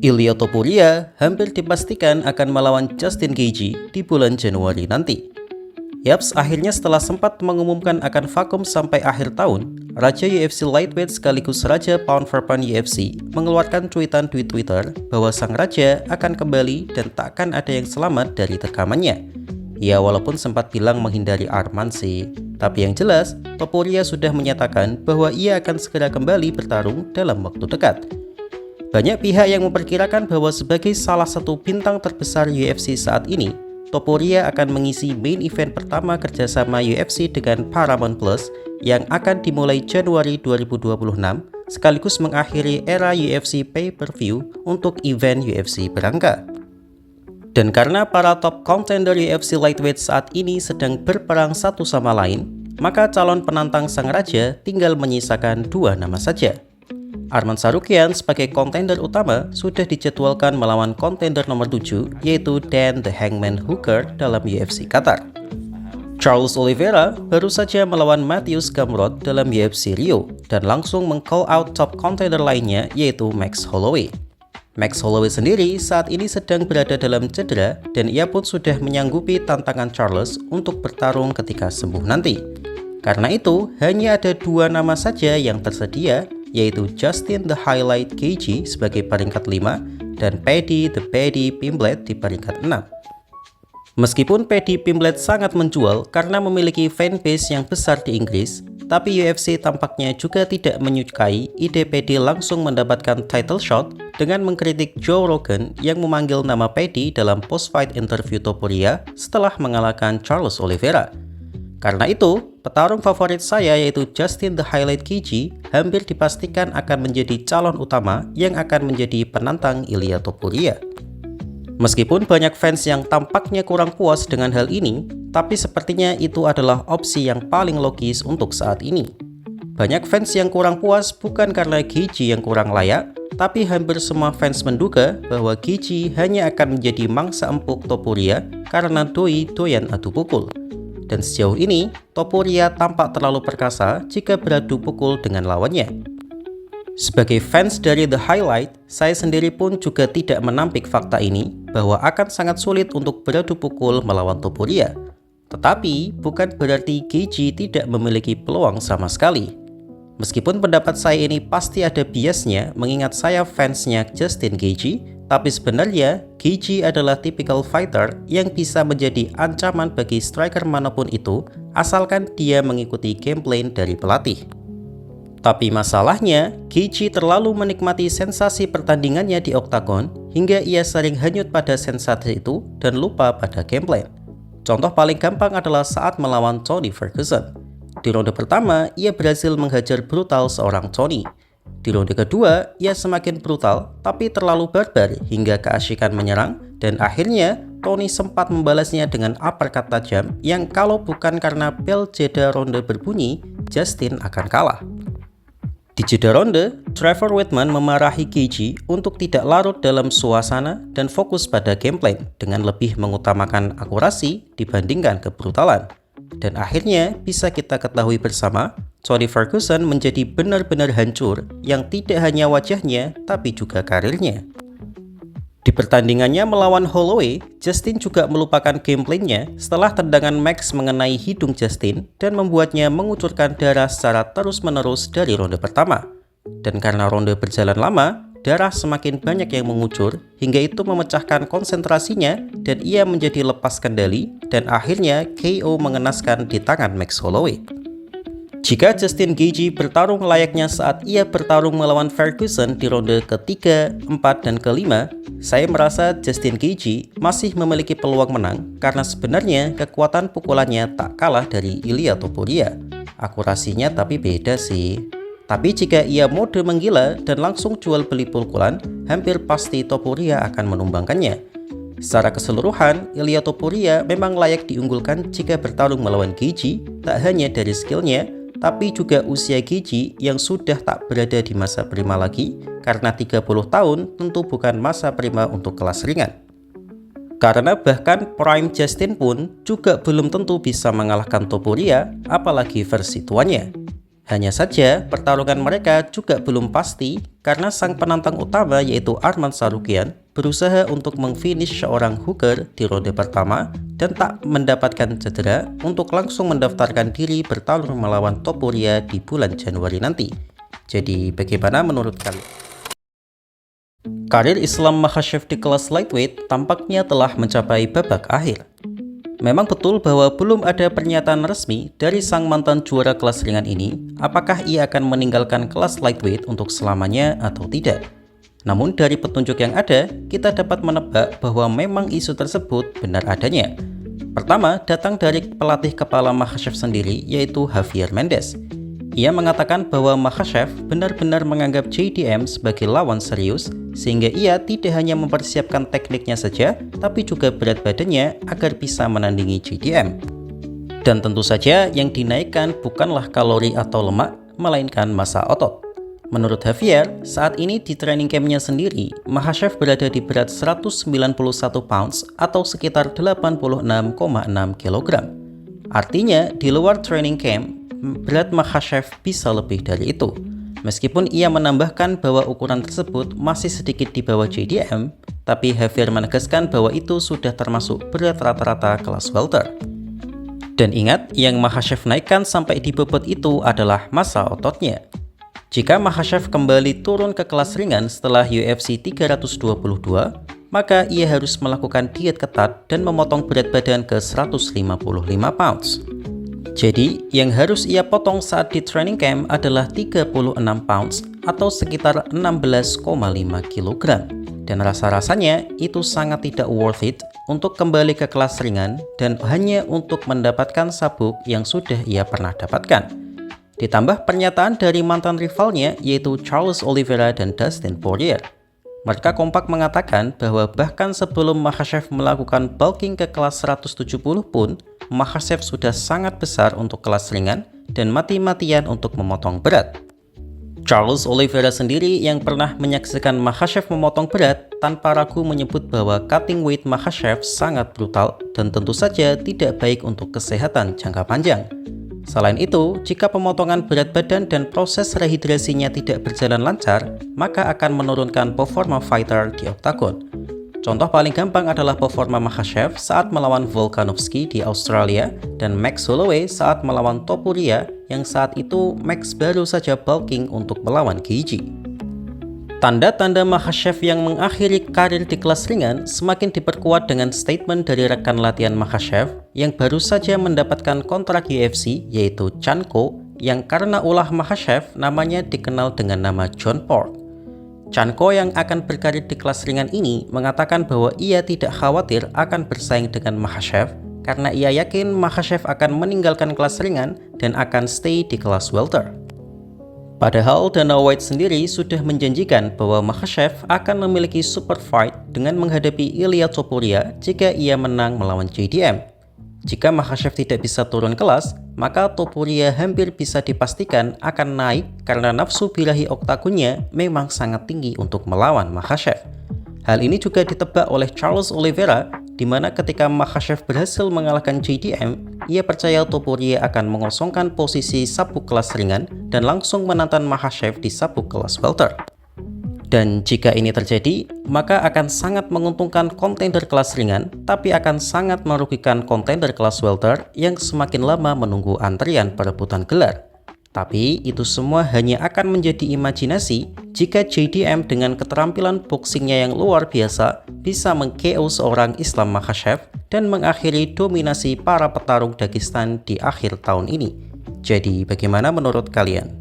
Ilia Topuria hampir dipastikan akan melawan Justin Gaethje di bulan Januari nanti. Yaps, akhirnya setelah sempat mengumumkan akan vakum sampai akhir tahun, Raja UFC Lightweight sekaligus Raja Pound for Pound UFC mengeluarkan tweetan di Twitter bahwa sang raja akan kembali dan takkan ada yang selamat dari tekamannya. Ya, walaupun sempat bilang menghindari Arman sih, tapi yang jelas, Topuria sudah menyatakan bahwa ia akan segera kembali bertarung dalam waktu dekat. Banyak pihak yang memperkirakan bahwa sebagai salah satu bintang terbesar UFC saat ini, Topuria akan mengisi main event pertama kerjasama UFC dengan Paramount Plus yang akan dimulai Januari 2026 sekaligus mengakhiri era UFC pay-per-view untuk event UFC berangka. Dan karena para top contender UFC lightweight saat ini sedang berperang satu sama lain, maka calon penantang sang raja tinggal menyisakan dua nama saja. Arman Tsarukyan sebagai kontender utama sudah dijadwalkan melawan kontender nomor 7 yaitu Dan The Hangman Hooker dalam UFC Qatar. Charles Oliveira baru saja melawan Mateusz Gamrot dalam UFC Rio dan langsung meng-call out top contender lainnya yaitu Max Holloway. Max Holloway sendiri saat ini sedang berada dalam cedera dan ia pun sudah menyanggupi tantangan Charles untuk bertarung ketika sembuh nanti. Karena itu, hanya ada dua nama saja yang tersedia, yaitu Justin The Highlight Gaethje sebagai peringkat 5 dan Paddy The Paddy Pimblett di peringkat 6. Meskipun Paddy Pimblett sangat menjual karena memiliki fanbase yang besar di Inggris, tapi UFC tampaknya juga tidak menyukai ide Paddy langsung mendapatkan title shot dengan mengkritik Joe Rogan yang memanggil nama Paddy dalam post-fight interview Topuria setelah mengalahkan Charles Oliveira. Karena itu, petarung favorit saya yaitu Justin The Highlight Gaethje hampir dipastikan akan menjadi calon utama yang akan menjadi penantang Ilia Topuria. Meskipun banyak fans yang tampaknya kurang puas dengan hal ini, tapi sepertinya itu adalah opsi yang paling logis untuk saat ini. Banyak fans yang kurang puas bukan karena Gaethje yang kurang layak, tapi hampir semua fans menduga bahwa Gaethje hanya akan menjadi mangsa empuk Topuria karena doi doyan adu pukul. Dan sejauh ini, Topuria tampak terlalu perkasa jika beradu pukul dengan lawannya. Sebagai fans dari The Highlight, saya sendiri pun juga tidak menampik fakta ini bahwa akan sangat sulit untuk beradu pukul melawan Topuria. Tetapi, bukan berarti Gaethje tidak memiliki peluang sama sekali. Meskipun pendapat saya ini pasti ada biasnya mengingat saya fansnya Justin Gaethje, tapi sebenarnya, Gaethje adalah tipikal fighter yang bisa menjadi ancaman bagi striker manapun itu, asalkan dia mengikuti game plan dari pelatih. Tapi masalahnya, Gaethje terlalu menikmati sensasi pertandingannya di oktagon, hingga ia sering hanyut pada sensasi itu dan lupa pada game plan. Contoh paling gampang adalah saat melawan Tony Ferguson. Di ronde pertama, ia berhasil menghajar brutal seorang Tony. Di ronde kedua, ia semakin brutal tapi terlalu barbar hingga keasyikan menyerang dan akhirnya Tony sempat membalasnya dengan uppercut tajam yang kalau bukan karena bel jeda ronde berbunyi, Justin akan kalah. Di jeda ronde, Trevor Wittman memarahi Gaethje untuk tidak larut dalam suasana dan fokus pada game plan dengan lebih mengutamakan akurasi dibandingkan kebrutalan. Dan akhirnya bisa kita ketahui bersama, Tony Ferguson menjadi benar-benar hancur yang tidak hanya wajahnya tapi juga karirnya. Di pertandingannya melawan Holloway, Justin juga melupakan gameplaynya setelah tendangan Max mengenai hidung Justin dan membuatnya mengucurkan darah secara terus-menerus dari ronde pertama. Dan karena ronde berjalan lama, darah semakin banyak yang mengucur hingga itu memecahkan konsentrasinya dan ia menjadi lepas kendali dan akhirnya KO mengenaskan di tangan Max Holloway. Jika Justin Gaethje bertarung layaknya saat ia bertarung melawan Ferguson di ronde ketiga, 4, dan kelima, saya merasa Justin Gaethje masih memiliki peluang menang karena sebenarnya kekuatan pukulannya tak kalah dari Ilia Topuria. Akurasinya tapi beda sih. Tapi jika ia mode menggila dan langsung jual beli pukulan, hampir pasti Topuria akan menumbangkannya. Secara keseluruhan, Ilia Topuria memang layak diunggulkan jika bertarung melawan Gaethje, tak hanya dari skillnya, tapi juga usia Gaethje yang sudah tak berada di masa prima lagi, karena 30 tahun tentu bukan masa prima untuk kelas ringan. Karena bahkan prime Justin pun juga belum tentu bisa mengalahkan Topuria, apalagi versi tuanya. Hanya saja, pertarungan mereka juga belum pasti karena sang penantang utama yaitu Arman Tsarukyan berusaha untuk memfinish seorang hooker di ronde pertama dan tak mendapatkan cedera untuk langsung mendaftarkan diri bertarung melawan Topuria di bulan Januari nanti. Jadi bagaimana menurut kalian? Karir Islam Makhachev di kelas lightweight tampaknya telah mencapai babak akhir. Memang betul bahwa belum ada pernyataan resmi dari sang mantan juara kelas ringan ini apakah ia akan meninggalkan kelas lightweight untuk selamanya atau tidak. Namun dari petunjuk yang ada, kita dapat menebak bahwa memang isu tersebut benar adanya. Pertama, datang dari pelatih kepala Makhachev sendiri yaitu Javier Mendez. Ia mengatakan bahwa Makhachev benar-benar menganggap JDM sebagai lawan serius, sehingga ia tidak hanya mempersiapkan tekniknya saja, tapi juga berat badannya agar bisa menandingi JDM. Dan tentu saja yang dinaikkan bukanlah kalori atau lemak, melainkan massa otot. Menurut Javier, saat ini di training campnya sendiri, Makhachev berada di berat 191 pounds atau sekitar 86,6 kg. Artinya, di luar training camp, berat Makhachev bisa lebih dari itu. Meskipun ia menambahkan bahwa ukuran tersebut masih sedikit di bawah JDM, tapi Javier menegaskan bahwa itu sudah termasuk berat rata-rata kelas welter. Dan ingat, yang Makhachev naikkan sampai di bobot itu adalah massa ototnya. Jika Makhachev kembali turun ke kelas ringan setelah UFC 322, maka ia harus melakukan diet ketat dan memotong berat badan ke 155 pounds. Jadi, yang harus ia potong saat di training camp adalah 36 pounds atau sekitar 16,5 kg. Dan rasa-rasanya itu sangat tidak worth it untuk kembali ke kelas ringan dan hanya untuk mendapatkan sabuk yang sudah ia pernah dapatkan. Ditambah pernyataan dari mantan rivalnya yaitu Charles Oliveira dan Dustin Poirier. Mereka kompak mengatakan bahwa bahkan sebelum Makhachev melakukan bulking ke kelas 170 pun, Makhachev sudah sangat besar untuk kelas ringan dan mati-matian untuk memotong berat. Charles Oliveira sendiri yang pernah menyaksikan Makhachev memotong berat tanpa ragu menyebut bahwa cutting weight Makhachev sangat brutal dan tentu saja tidak baik untuk kesehatan jangka panjang. Selain itu, jika pemotongan berat badan dan proses rehidrasinya tidak berjalan lancar, maka akan menurunkan performa fighter di oktagon. Contoh paling gampang adalah performa Makhachev saat melawan Volkanovski di Australia dan Max Holloway saat melawan Topuria yang saat itu Max baru saja bulking untuk melawan Gaethje. Tanda-tanda Makhachev yang mengakhiri karir di kelas ringan semakin diperkuat dengan statement dari rekan latihan Makhachev yang baru saja mendapatkan kontrak UFC yaitu Chan Ko yang karena ulah Makhachev namanya dikenal dengan nama John Pork. Chan Ko yang akan berkarir di kelas ringan ini mengatakan bahwa ia tidak khawatir akan bersaing dengan Makhachev karena ia yakin Makhachev akan meninggalkan kelas ringan dan akan stay di kelas welter. Padahal Dana White sendiri sudah menjanjikan bahwa Makhachev akan memiliki super fight dengan menghadapi Ilia Topuria jika ia menang melawan JDM. Jika Makhachev tidak bisa turun kelas, maka Topuria hampir bisa dipastikan akan naik karena nafsu birahi oktagonnya memang sangat tinggi untuk melawan Makhachev. Hal ini juga ditebak oleh Charles Oliveira, di mana ketika Makhachev berhasil mengalahkan JDM, ia percaya Topuria akan mengosongkan posisi sabuk kelas ringan dan langsung menantang Makhachev di sabuk kelas welter. Dan jika ini terjadi, maka akan sangat menguntungkan kontender kelas ringan, tapi akan sangat merugikan kontender kelas welter yang semakin lama menunggu antrian perebutan gelar. Tapi itu semua hanya akan menjadi imajinasi jika JDM dengan keterampilan boxingnya yang luar biasa bisa meng-KO seorang Islam Makhachev dan mengakhiri dominasi para petarung Dagestan di akhir tahun ini. Jadi bagaimana menurut kalian?